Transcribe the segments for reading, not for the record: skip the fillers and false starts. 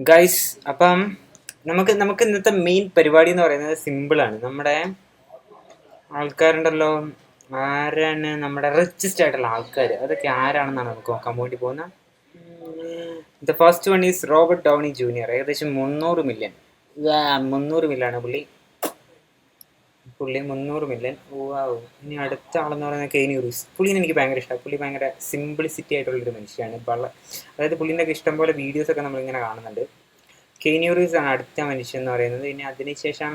Guys, അപ്പം നമുക്ക് നമുക്ക് ഇന്നത്തെ മെയിൻ പരിപാടി എന്ന് പറയുന്നത് സിമ്പിളാണ്. നമ്മുടെ ആൾക്കാരുണ്ടല്ലോ, ആരാണ് നമ്മുടെ റിച്ചസ്റ്റ് ആയിട്ടുള്ള ആൾക്കാർ, അതൊക്കെ ആരാണെന്നാണ് നമുക്ക് നോക്കാൻ വേണ്ടി പോകുന്നത്. The first one is Robert Downey junior. ഏകദേശം 300 മില്യൺ. 300 മില്യൺ ആണ് പുള്ളി. 300 മില്യൺ. ഇനി അടുത്ത ആളെന്ന് പറയുന്നത് കെയ്നു റീവ്സ്. പുള്ളിനെ എനിക്ക് ഭയങ്കര ഇഷ്ടമാണ്. പുള്ളി ഭയങ്കര സിംപ്ലിസിറ്റി ആയിട്ടുള്ളൊരു മനുഷ്യയാണ്. അതായത് പുള്ളിൻ്റെ ഇഷ്ടം പോലെ വീഡിയോസൊക്കെ നമ്മളിങ്ങനെ കാണുന്നുണ്ട്. കെയ്നു റീവ്സ് ആണ് അടുത്ത മനുഷ്യൻ എന്ന് പറയുന്നത്. ഇനി അതിനുശേഷം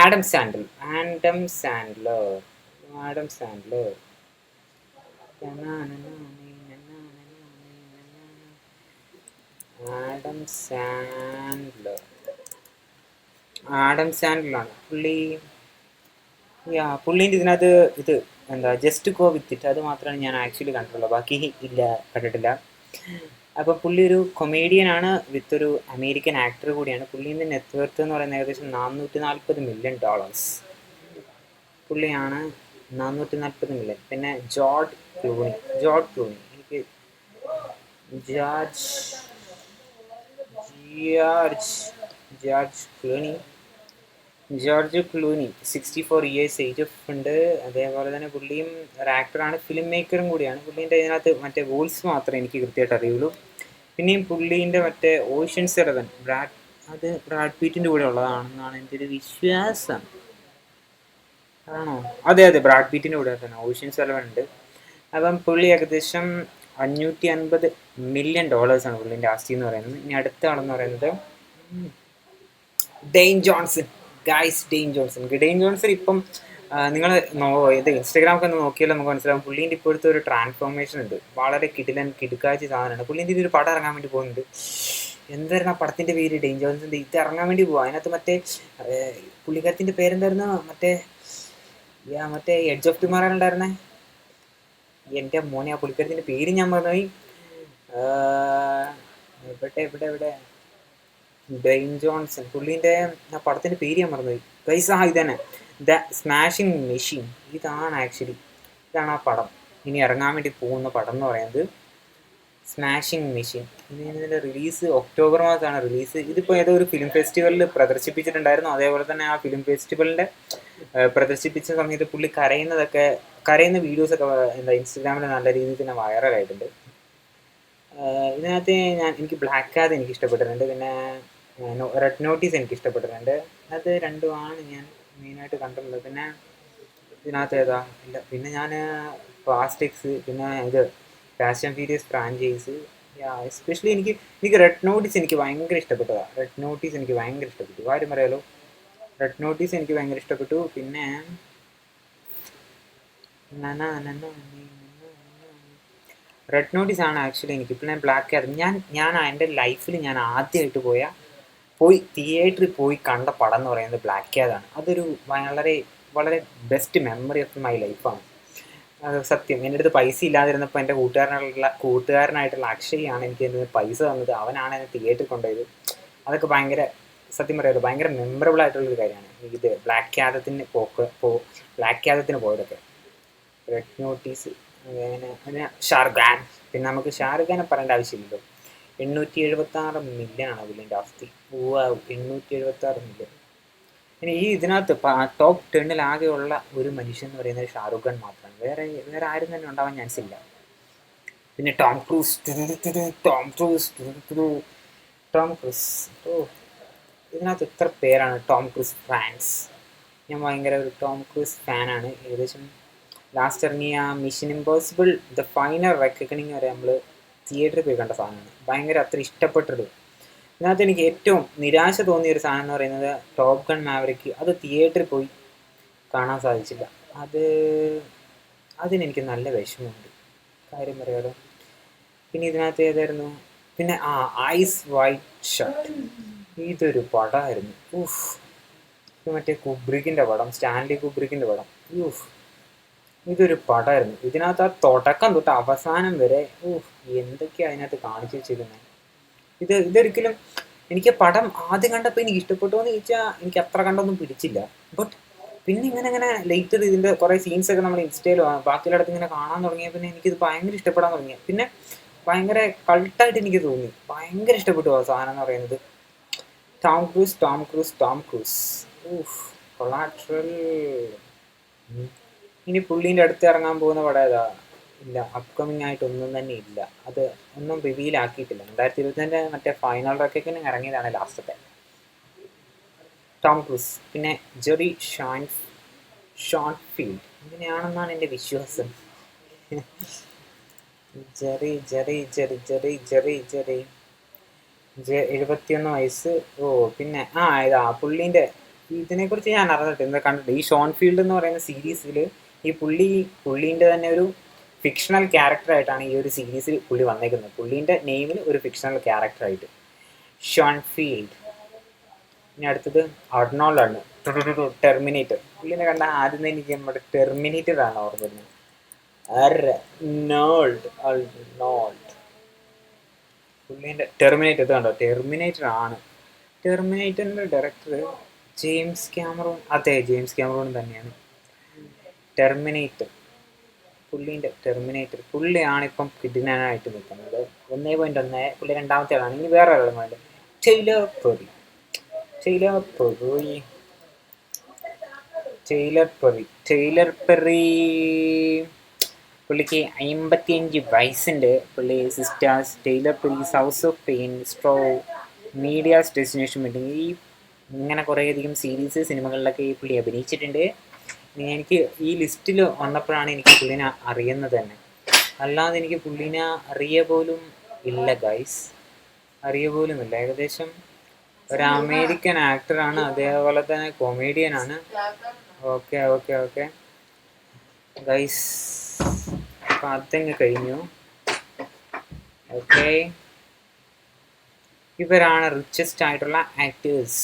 Adam Sandler Adam Sandler Adam Sandler Adam Sandler Adam സാൻഡലാണ് പുള്ളി. പുള്ളീൻ്റെ ഇതിനകത്ത് ഇത് എന്താ ജസ്റ്റ് ഗോ വിത്ത് ഇറ്റ്, അത് മാത്രമാണ് ഞാൻ ആക്ച്വലി കണ്ടിട്ടുള്ളത്. ബാക്കി ഇല്ല, കണ്ടിട്ടില്ല. അപ്പോൾ പുള്ളി ഒരു കൊമേഡിയനാണ് വിത്ത് ഒരു അമേരിക്കൻ ആക്ടർ കൂടിയാണ്. പുള്ളീൻ്റെ നെറ്റ്വർത്ത് എന്ന് പറയുന്നത് ഏകദേശം $440 മില്യൺ. പുള്ളിയാണ് 440 മില്യൺ. പിന്നെ ജോർജ് ക്ലൂണി എനിക്ക് George Cluny 64 years age of ഉണ്ട്. അതേപോലെ തന്നെ പുള്ളിയും ഒരു ആക്ടറാണ്, ഫിലിം മേക്കറും കൂടിയാണ്. പുള്ളീൻ്റെ ഇതിനകത്ത് മറ്റേ വോൾസ് മാത്രമേ എനിക്ക് കൃത്യമായിട്ട് അറിയുള്ളൂ. പിന്നെയും പുള്ളീൻ്റെ മറ്റേ ഓഷ്യൻസ് 11 ബ്രാഡ് പീറ്റിൻ്റെ കൂടെ ഉള്ളതാണെന്നാണ് എൻ്റെ ഒരു വിശ്വാസം. ആണോ? അതെ, ബ്രാഡ് പീറ്റിൻ്റെ കൂടെ തന്നെ ഓഷ്യൻസ് 11 ഉണ്ട്. അപ്പം പുള്ളി ഏകദേശം $550 മില്യൺ ആണ് പുള്ളിൻ്റെ ആസ്തി എന്ന് പറയുന്നത്. ഇനി അടുത്ത ആളെന്ന് പറയുന്നത് ഡെയ്ൻ ജോൺസൺ. ഡെയ്ൻ ജോൺസൺ ഇപ്പം നിങ്ങൾ ഇത് ഇൻസ്റ്റാഗ്രാമൊക്കെ ഒന്ന് നോക്കിയാലും നമുക്ക് മനസ്സിലാവും. പുള്ളീൻ്റെ ഇപ്പോഴത്തെ ഒരു ട്രാൻസ്ഫോർമേഷൻ ഉണ്ട്. വളരെ കിടുക്കാച്ചി സാധനമാണ്. പുള്ളീൻ്റെ ഒരു പടം ഇറങ്ങാൻ വേണ്ടി പോകുന്നുണ്ട്. എന്തായിരുന്നു ആ പടത്തിൻ്റെ പേര്? ഡെയ്ൻ ജോൺസൻ്റെ ഇത് ഇറങ്ങാൻ വേണ്ടി പോവാം. അതിനകത്ത് മറ്റേ പുള്ളിക്കാരത്തിൻ്റെ പേരെന്തായിരുന്നു? മറ്റേ എഡ്ജ് ഓഫ് ടുമാറോ ഉണ്ടായിരുന്നേ. എൻ്റെ മോനെ, ആ പുള്ളിക്കാരത്തിൻ്റെ പേര് ഞാൻ മറന്നുപോയി. എവിടെ ഡെയ്ൻ ജോൺസൺ. പുള്ളീൻ്റെ ആ പടത്തിൻ്റെ പേര് ഞാൻ മറന്നുപോയി. ഗൈസ്, ഇതന്നെ ദ സ്മാഷിംഗ് മെഷീൻ. ഇതാണ് ആ പടം. ഇനി ഇറങ്ങാൻ വേണ്ടി പോകുന്ന പടം എന്ന് പറയുന്നത് സ്മാഷിംഗ് മെഷീൻ. ഇതിൻ്റെ റിലീസ് ഒക്ടോബർ മാസമാണ് റിലീസ്. ഇതിപ്പോൾ ഏതോ ഒരു ഫിലിം ഫെസ്റ്റിവലിൽ പ്രദർശിപ്പിച്ചിട്ടുണ്ടായിരുന്നു. അതേപോലെ തന്നെ ആ ഫിലിം ഫെസ്റ്റിവലിൻ്റെ പ്രദർശിപ്പിച്ച സമയത്ത് പുള്ളി കരയുന്ന വീഡിയോസൊക്കെ ഇൻസ്റ്റഗ്രാമിൽ നല്ല രീതിയിൽ തന്നെ വൈറലായിട്ടുണ്ട്. ഇതിനകത്ത് എനിക്ക് ബ്ലാക്ക് കാത് എനിക്ക് ഇഷ്ടപ്പെട്ടിട്ടുണ്ട്. പിന്നെ റെഡ് നോട്ടീസ് എനിക്ക് ഇഷ്ടപ്പെട്ടിട്ടുണ്ട്. അത് രണ്ടുമാണ് ഞാൻ മെയിനായിട്ട് കണ്ടിട്ടുള്ളത്. പിന്നെ ഇതിനകത്ത് ഇല്ല, പിന്നെ ഞാൻ ഫാസ്റ്റ് എക്സ്, പിന്നെ ഇത് fast and furious franchise. Especially എനിക്ക് റെഡ് നോട്ടീസ് എനിക്ക് ഭയങ്കര ഇഷ്ടപ്പെട്ടതാണ്. കാര്യം പറയാലോ, റെഡ് നോട്ടീസ് എനിക്ക് ഭയങ്കര ഇഷ്ടപ്പെട്ടു. പിന്നെ റെഡ് നോട്ടീസ് ആണ് ആക്ച്വലി എനിക്ക്. പിന്നെ ബ്ലാക്ക് കാത് ഞാൻ എൻ്റെ ലൈഫിൽ ഞാൻ ആദ്യമായിട്ട് തിയേറ്ററിൽ പോയി കണ്ട പടം എന്ന് പറയുന്നത് ബ്ലാക്ക് കാതാണ്. അതൊരു വളരെ വളരെ ബെസ്റ്റ് മെമ്മറി ഓഫ് മൈ ലൈഫാണ്. അത് സത്യം. എൻ്റെ അടുത്ത് പൈസ ഇല്ലാതിരുന്നപ്പോൾ എൻ്റെ കൂട്ടുകാരനായിട്ടുള്ള അക്ഷയാണ് എനിക്ക് പൈസ തന്നത്. അവനാണ് എന്നെ തിയേറ്ററിൽ കൊണ്ടുപോയത്. അതൊക്കെ ഭയങ്കര, സത്യം പറയാമല്ലോ, ഭയങ്കര മെമ്മറബിൾ ആയിട്ടുള്ളൊരു കാര്യമാണ്. ഇത് ബ്ലാക്ക് കാതത്തിന് പോയതൊക്കെ. റെഡ് നോട്ടീസ്, അങ്ങനെ ഷാറുഖാൻ. പിന്നെ നമുക്ക് ഷാറുഖാനെ പറയേണ്ട ആവശ്യമില്ലല്ലോ. 876 മില്യൺ ആണ് പുള്ളിൻ്റെ ആസ്തി. 876 മില്യൺ. ഇനി ഇതിനകത്ത് ടോപ്പ് 10 ആകെയുള്ള ഒരു മനുഷ്യൻ എന്ന് പറയുന്നത് ഷാറുഖ് ഖാൻ മാത്രമാണ്. വേറെ ആരും തന്നെ ഉണ്ടാവാൻ ചാൻസ് ഇല്ല. പിന്നെ ടോം ക്രൂസ്. ഇതിനകത്ത് എത്ര പേരാണ് ടോം ക്രൂസ് ഫാൻസ്? ഞാൻ ഭയങ്കര ഒരു ടോം ക്രൂസ് ഫാനാണ്. ഏകദേശം ലാസ്റ്റ് ഇറങ്ങിയ മിഷൻ ഇമ്പോസിബിൾ ദ ഫൈനൽ റെക്കഗ്നിങ് വരെ നമ്മൾ തിയേറ്ററിൽ പോയി കണ്ട സാധനമാണ്. ഭയങ്കര അത്ര ഇഷ്ടപ്പെട്ടത്. ഇതിനകത്ത് എനിക്ക് ഏറ്റവും നിരാശ തോന്നിയൊരു സാധനം എന്ന് പറയുന്നത് ടോപ്പ് ഗൺ മാവറിക്ക്. അത് തിയേറ്ററിൽ പോയി കാണാൻ സാധിച്ചില്ല. അതിനെനിക്ക് നല്ല വിഷമമുണ്ട്, കാര്യം പറയാലോ. പിന്നെ ഇതിനകത്ത് ഏതായിരുന്നു? പിന്നെ ഐസ് വൈറ്റ് ഷർട്ട്. ഇതൊരു പടമായിരുന്നു. മറ്റേ കുബ്രിക്കിൻ്റെ പടം, സ്റ്റാൻലി കുബ്രിക്കിൻ്റെ പടം. ഇതൊരു പടമായിരുന്നു. ഇതിനകത്ത് ആ തുടക്കം തൊട്ട് അവസാനം വരെ എന്തൊക്കെയാണ് അതിനകത്ത് കാണിച്ചു വെച്ചിരുന്നത്. ഇതൊരിക്കലും എനിക്ക് പടം ആദ്യം കണ്ടപ്പോൾ എനിക്ക് ഇഷ്ടപ്പെട്ടു എന്ന് ചോദിച്ചാൽ എനിക്ക് അത്ര കണ്ടൊന്നും പിടിച്ചില്ല. ബട്ട് പിന്നെ ഇങ്ങനെ ലേറ്റർ ഇതിൻ്റെ കുറേ സീൻസൊക്കെ നമ്മൾ ഇൻസ്റ്റയിലോ ബാക്കിയുള്ളിടത്ത് ഇങ്ങനെ കാണാൻ തുടങ്ങിയ പിന്നെ എനിക്കിത് ഭയങ്കര ഇഷ്ടപ്പെടാൻ തുടങ്ങി. പിന്നെ ഭയങ്കര കൾട്ടായിട്ട് എനിക്ക് തോന്നി. ഭയങ്കര ഇഷ്ടപ്പെട്ടു ആ സാധനം എന്ന് പറയുന്നത്. Tom Cruise. ഊഫ്, കൊളാട്രൽ. ഇനി പുള്ളീൻ്റെ അടുത്ത് ഇറങ്ങാൻ പോകുന്ന പടം ഏതാ? ഇല്ല, അപ്കമിങ് ആയിട്ട് ഒന്നും തന്നെ ഇല്ല. അത് ഒന്നും റിവീൽ ആക്കിയിട്ടില്ല. 2022 മറ്റേ ഫൈനൽ റെക്കഗ്നിങ് ഇറങ്ങിയതാണ് ലാസ്റ്റത്തെ. Tom Cruise. പിന്നെ ജെറി ഷോൺഫീൽഡ് അങ്ങനെയാണെന്നാണ് എൻ്റെ വിശ്വാസം. ജെറി 71 വയസ്സ്. ഓ പിന്നെ ഇതാ പുള്ളീൻ്റെ ഇതിനെക്കുറിച്ച് ഞാൻ അറിഞ്ഞിട്ട് കണ്ടിട്ട്. ഈ ഷോൺ ഫീൽഡ് എന്ന് പറയുന്ന സീരീസിൽ ഈ പുള്ളീൻ്റെ തന്നെ ഒരു ഫിക്ഷണൽ ക്യാരക്ടറായിട്ടാണ് ഈ ഒരു സീരീസിൽ പുള്ളി വന്നേക്കുന്നത്. പുള്ളീൻ്റെ നെയിമിൽ ഒരു ഫിക്ഷണൽ ക്യാരക്ടറായിട്ട് ഷോൺ ഫീൽഡ്. ഇനി അടുത്തത് അർണോൾഡ് ആണ്. ടെർമിനേറ്റർ. പുള്ളിനെ കണ്ട ആദ്യം തന്നെ എനിക്ക് നമ്മുടെ ടെർമിനേറ്റർ ആണ് ഓർമ്മ വരുന്നത്. അർണോൾഡ് പുള്ളീൻ്റെ ടെർമിനേറ്റർ. ഇത് കണ്ടോ, ടെർമിനേറ്റർ ആണ്. ടെർമിനേറ്ററിൻ്റെ ഡയറക്ടർ ജെയിംസ് ക്യാമറൂൺ. അതെ, ജെയിംസ് ക്യാമറൂൺ തന്നെയാണ് ടെർമിനേറ്റർ. പുള്ളീൻ്റെ ടെർമിനേറ്റർ. പുള്ളിയാണ് ഇപ്പം കിഡിനാനായിട്ട് നിൽക്കുന്നത്. 1.1. പുള്ളി രണ്ടാമത്തെ ആളാണ്. ഇനി വേറെ ആളും വേണ്ട, ടൈലർ പെറി. പുള്ളിക്ക് 55 വയസ്സുണ്ട്. പുള്ളി sisters, Tyler Perry's, House of Payne, Straw, Madea's Destination Wedding, ഇങ്ങനെ കുറേയധികം സീരീസ് സിനിമകളിലൊക്കെ ഈ പുള്ളി അഭിനയിച്ചിട്ടുണ്ട്. എനിക്ക് ഈ ലിസ്റ്റിൽ വന്നപ്പോഴാണ് എനിക്ക് പുള്ളിനെ അറിയുന്നത് തന്നെ. അല്ലാതെ എനിക്ക് പുള്ളിനെ അറിയ പോലും ഇല്ല ഗൈസ്, ഏകദേശം ഒരു അമേരിക്കൻ ആക്ടറാണ്, അതേപോലെ തന്നെ കൊമേഡിയനാണ്. ഓക്കെ ഗൈസ്, അപ്പം അതങ്ങ് കഴിഞ്ഞു. ഓക്കെ, ഇവരാണ് റിച്ചസ്റ്റ് ആയിട്ടുള്ള ആക്ടേഴ്സ്.